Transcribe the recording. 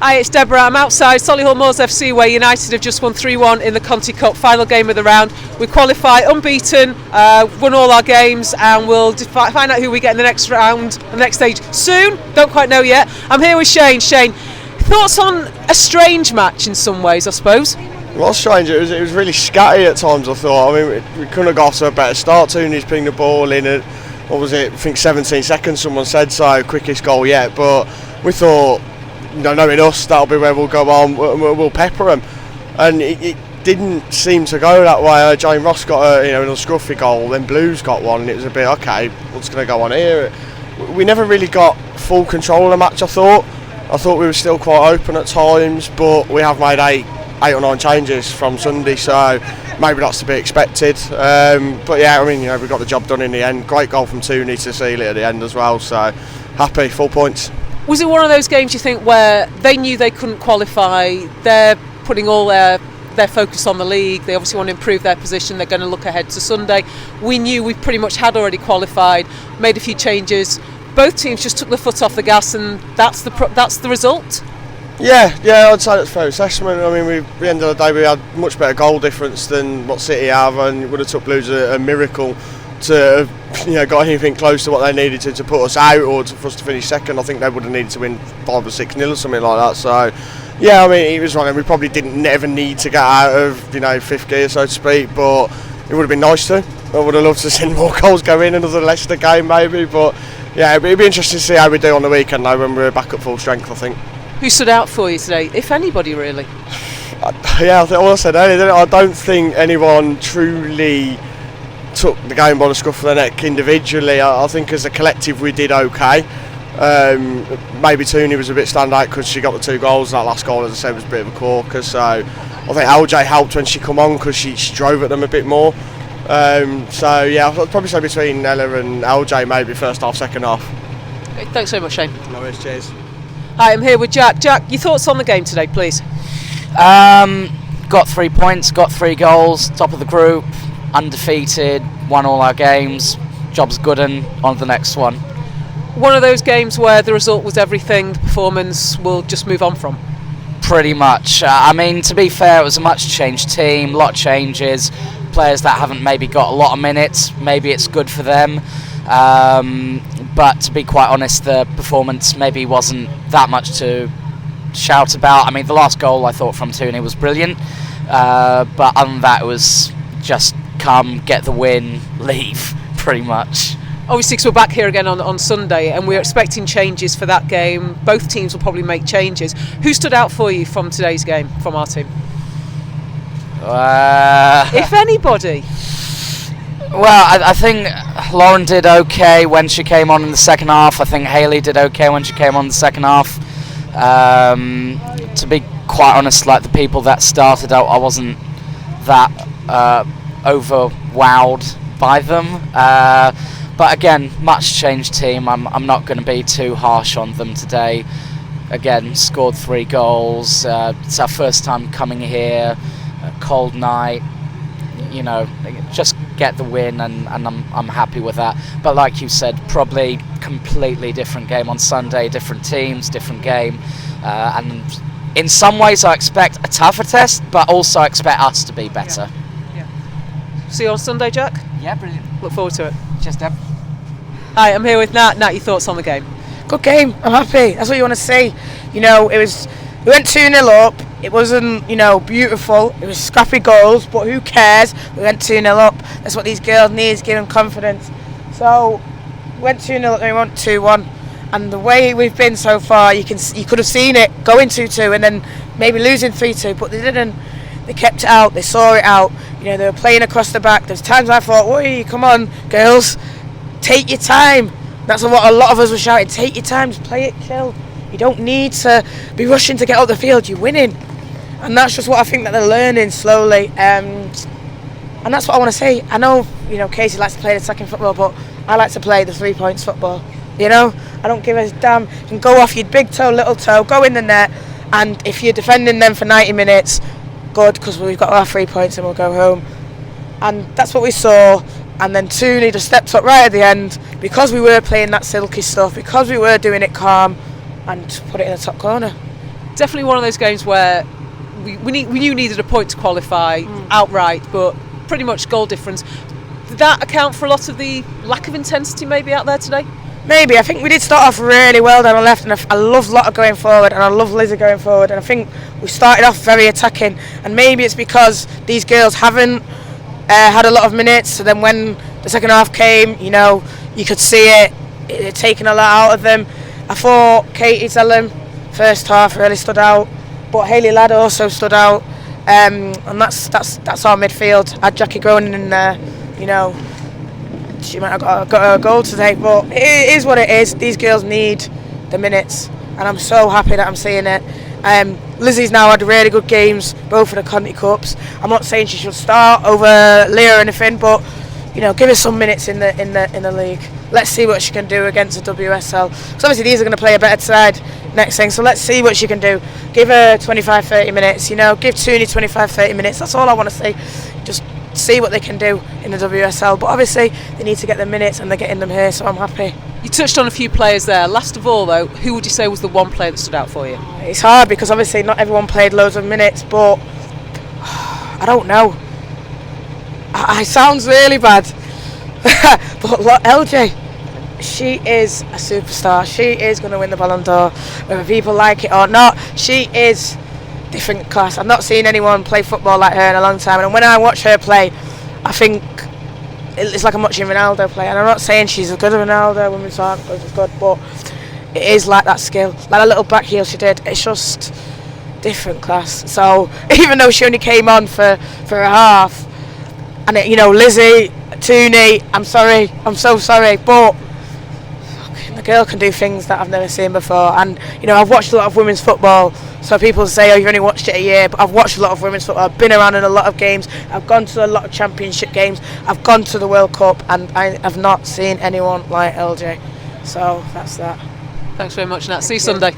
Hi, it's Deborah. I'm outside Solihull Moors FC where United have just won 3-1 in the Continental Cup, final game of the round. We qualify unbeaten, won all our games, and we'll find out who we get in the next round, the next stage soon. Don't quite know yet. I'm here with Shane. Shane, thoughts on a strange match in some ways, I suppose? It was strange. It was really scatty at times, I thought. I mean, we couldn't have got off to a better start. Tooney's pinged the ball in at, what was it, I think 17 seconds, someone said so, quickest goal yet. But we thought, knowing us, that'll be where we'll go on, we'll pepper them. And it didn't seem to go that way. Jane Ross got a scruffy goal, then Blues got one, and it was a bit, okay, what's going to go on here? We never really got full control of the match, I thought. I thought we were still quite open at times, but we have made eight or nine changes from Sunday, so maybe that's to be expected. But yeah, I mean, we got the job done in the end. Great goal from Tooney to seal it at the end as well, so happy, 4 points. Was it one of those games, you think, where they knew they couldn't qualify, they're putting all their focus on the league, they obviously want to improve their position, they're going to look ahead to Sunday. We knew we pretty much had already qualified, made a few changes, both teams just took the foot off the gas, and that's the result? Yeah, I'd say that's a fair assessment. I mean, at the end of the day, we had much better goal difference than what City have, and it would have took Blues a miracle to have got anything close to what they needed to put us out, or for us to finish second. I think they would have needed to win 5 or 6-0 or something like that. So yeah, I mean, he was right, and we probably didn't never need to get out of fifth gear, so to speak, but it would have been nice to. I would have loved to see more goals go in, another Leicester game maybe, but yeah, it'd be interesting to see how we do on the weekend though, when we're back at full strength, I think. Who stood out for you today, if anybody really? Yeah, I think what I said earlier, I don't think anyone truly took the game by the scruff of the neck individually. I think as a collective we did okay. Maybe Tooney was a bit standout because she got the 2 goals. That last goal, as I said, was a bit of a corker, so I think LJ helped when she come on because she drove at them a bit more. So yeah, I'd probably say between Ella and LJ maybe first half, second half. Okay, thanks so much, Shane. No worries, cheers. Hi, I'm here with Jack. Jack, your thoughts on the game today, please? Got 3 points, got 3 goals, top of the group, undefeated, won all our games, job's good, and on to the next one. One of those games where the result was everything, the performance we'll just move on from? Pretty much. I mean, to be fair, it was a much changed team, a lot of changes, players that haven't maybe got a lot of minutes, maybe it's good for them. But to be quite honest, the performance maybe wasn't that much to shout about. I mean, the last goal I thought from Tooney was brilliant, but other than that, it was just come, get the win, leave, pretty much. Obviously, because we're back here again on Sunday, and we're expecting changes for that game. Both teams will probably make changes. Who stood out for you from today's game, from our team? If anybody. Well, I think Lauren did okay when she came on in the second half. I think Hayley did okay when she came on in the second half. To be quite honest, like the people that started out, I wasn't that over-wowed by them. But again, much changed team. I'm not going to be too harsh on them today. Again, scored 3 goals. It's our first time coming here. A cold night. Just get the win, and I'm happy with that. But like you said, probably completely different game on Sunday, different teams, different game, and in some ways I expect a tougher test, but also I expect us to be better. Yeah. See you on Sunday, Jack? Yeah, brilliant. Look forward to it. Cheers, Deb. Hi, I'm here with Nat. Nat, your thoughts on the game? Good game, I'm happy, that's what you want to see. We went 2-0 up. It wasn't, beautiful. It was scrappy goals, but who cares? We went 2-0 up. That's what these girls need, give them confidence. So, we went 2-0 up, then we went 2-1. And the way we've been so far, you could have seen it going 2-2 and then maybe losing 3-2, but they didn't. They kept it out, they saw it out. They were playing across the back. There's times I thought, oi, come on, girls, take your time. That's what a lot of us were shouting, take your time, just play it chill. You don't need to be rushing to get out the field, you're winning. And that's just what I think that they're learning slowly. And that's what I want to say. I know, Casey likes to play the attacking football, but I like to play the 3 points football. I don't give a damn. You can go off your big toe, little toe, go in the net, and if you're defending them for 90 minutes, good, because we've got our 3 points and we'll go home. And that's what we saw. And then Tooney just stepped up right at the end, because we were playing that silky stuff, because we were doing it calm, and put it in the top corner. definitely one of those games where we knew needed a point to qualify outright, but pretty much goal difference. Did that account for a lot of the lack of intensity maybe out there today? Maybe. I think we did start off really well down the left, and I love Lotta going forward, and I love Lizzie going forward, and I think we started off very attacking, and maybe it's because these girls haven't had a lot of minutes, so then when the second half came, you could see it taking a lot out of them. I thought Katie Tellem first half really stood out, but Hayley Ladd also stood out, and that's our midfield. I had Jackie Groening in there, she might have got a goal today, but it is what it is. These girls need the minutes, and I'm so happy that I'm seeing it. Lizzie's now had really good games, both for the Continental Cups. I'm not saying she should start over Leah or anything, but give her some minutes in the league. Let's see what she can do against the WSL. Because obviously these are going to play a better side next thing, so let's see what she can do. Give her 25-30 minutes, give Tooney 25-30 minutes. That's all I want to see. Just see what they can do in the WSL. But obviously they need to get the minutes, and they're getting them here, so I'm happy. You touched on a few players there. Last of all, though, who would you say was the one player that stood out for you? It's hard because obviously not everyone played loads of minutes, but I don't know. It sounds really bad, but look, LJ, she is a superstar. She is going to win the Ballon d'Or, whether people like it or not. She is different class. I've not seen anyone play football like her in a long time, and when I watch her play, I think it's like I'm watching Ronaldo play. And I'm not saying she's as good as Ronaldo, women's aren't as good, but it is like that skill, like a little back heel she did. It's just different class. So even though she only came on for a half, and Lizzie, Tooney, I'm so sorry, but the girl can do things that I've never seen before. And I've watched a lot of women's football, so people say, oh, you've only watched it a year, but I've watched a lot of women's football. I've been around in a lot of games, I've gone to a lot of championship games, I've gone to the World Cup, and I have not seen anyone like LJ. So that's that. Thanks very much, Nat. See you Sunday.